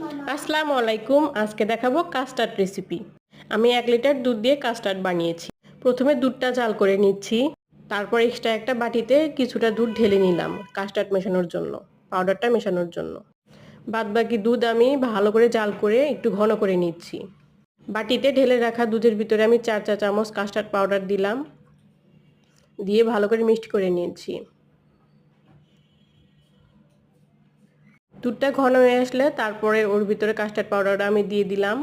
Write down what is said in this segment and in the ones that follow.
আসসালামু আলাইকুম। আজকে দেখাবো কাস্টার্ড রেসিপি। আমি 1 লিটার দুধ দিয়ে কাস্টার্ড বানিয়েছি। প্রথমে দুধটা জাল করে নিচ্ছি। তারপর এক্সট্রা একটা বাটিতে কিছুটা দুধ ঢেলে নিলাম কাস্টার্ড মেশানোর জন্য, পাউডারটা মেশানোর জন্য। বাদবাকি দুধ আমি ভালো করে জাল করে একটু ঘন করে নিচ্ছি। বাটিতে ঢেলে রাখা দুধের ভিতরে আমি 4 চা চামচ কাস্টার্ড পাউডার দিলাম, দিয়ে ভালো করে মিক্সড করে নিয়েছি। দুধটা ঘন হয়ে আসলে তারপরে ওর ভিতরে কাস্টার্ড পাউডারটা আমি দিয়ে দিলাম।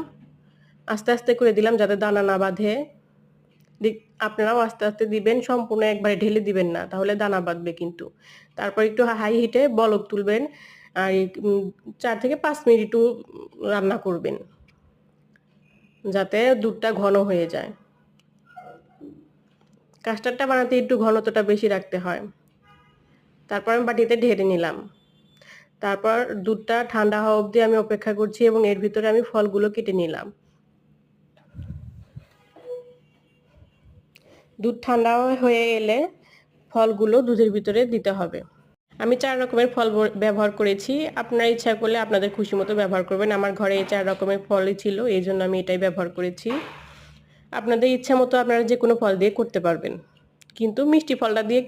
আস্তে আস্তে করে দিলাম যাতে দানা না বাঁধে। আপনারাও আস্তে আস্তে দিবেন, সম্পূর্ণ একবারে ঢেলে দিবেন না, তাহলে দানা বাঁধবে কিন্তু। তারপর একটু হাই হিটে বলক তুলবেন আর 4 থেকে 5 মিনিট একটু রান্না করবেন যাতে দুধটা ঘন হয়ে যায়। কাস্টার্ডটা বানাতে একটু ঘনত্বটা বেশি রাখতে হয়। তারপর আমি বাটিতে ঢেলে নিলাম। তারপর দুধটা ঠান্ডা হওয়া অবধি আমি অপেক্ষা করছি এবং এর ভিতরে আমি ফলগুলো কেটে নিলাম। দুধ ঠান্ডা হয়ে এলে ফলগুলো দুধের ভিতরে দিতে হবে। আমি 4 রকমের ফল ব্যবহার করেছি। আপনারা ইচ্ছা করলে আপনাদের খুশি মতো ব্যবহার করবেন। আমার ঘরে এই 4 রকমের ফলই ছিল, এই জন্য আমি এটাই ব্যবহার করেছি। আপনাদের ইচ্ছা মতো আপনারা যে কোনো ফল দিয়ে করতে পারবেন, কিন্তু মিষ্টি ফলটা দিয়ে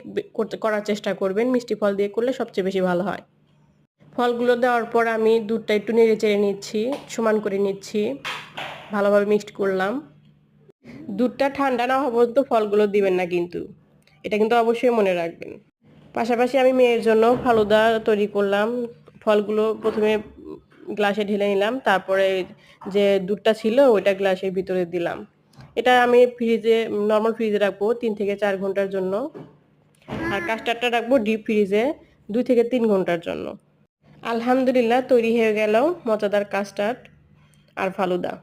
করার চেষ্টা করবেন। মিষ্টি ফল দিয়ে করলে সবচেয়ে বেশি ভালো হয়। ফলগুলো দেওয়ার পর আমি দুধটা একটু নেড়ে চেড়ে নিচ্ছি, সমান করে নিচ্ছি, ভালোভাবে মিক্সড করলাম। দুধটা ঠান্ডা না হওয়া পর্যন্ত ফলগুলো দিবেন না কিন্তু, এটা কিন্তু অবশ্যই মনে রাখবেন। পাশাপাশি আমি মেয়ের জন্য ফালুদা তৈরি করলাম। ফলগুলো প্রথমে গ্লাসে ঢেলে নিলাম, তারপরে যে দুধটা ছিল ওইটা গ্লাসের ভিতরে দিলাম। এটা আমি নর্মাল ফ্রিজে রাখবো 3 থেকে 4 ঘন্টার জন্য, আর কাস্টার্ডটা রাখবো ডিপ ফ্রিজে 2 থেকে 3 ঘন্টার জন্য। আলহামদুলিল্লাহ, তৈরি হয়ে গেল মজাদার কাস্টার্ড আর ফালুদা।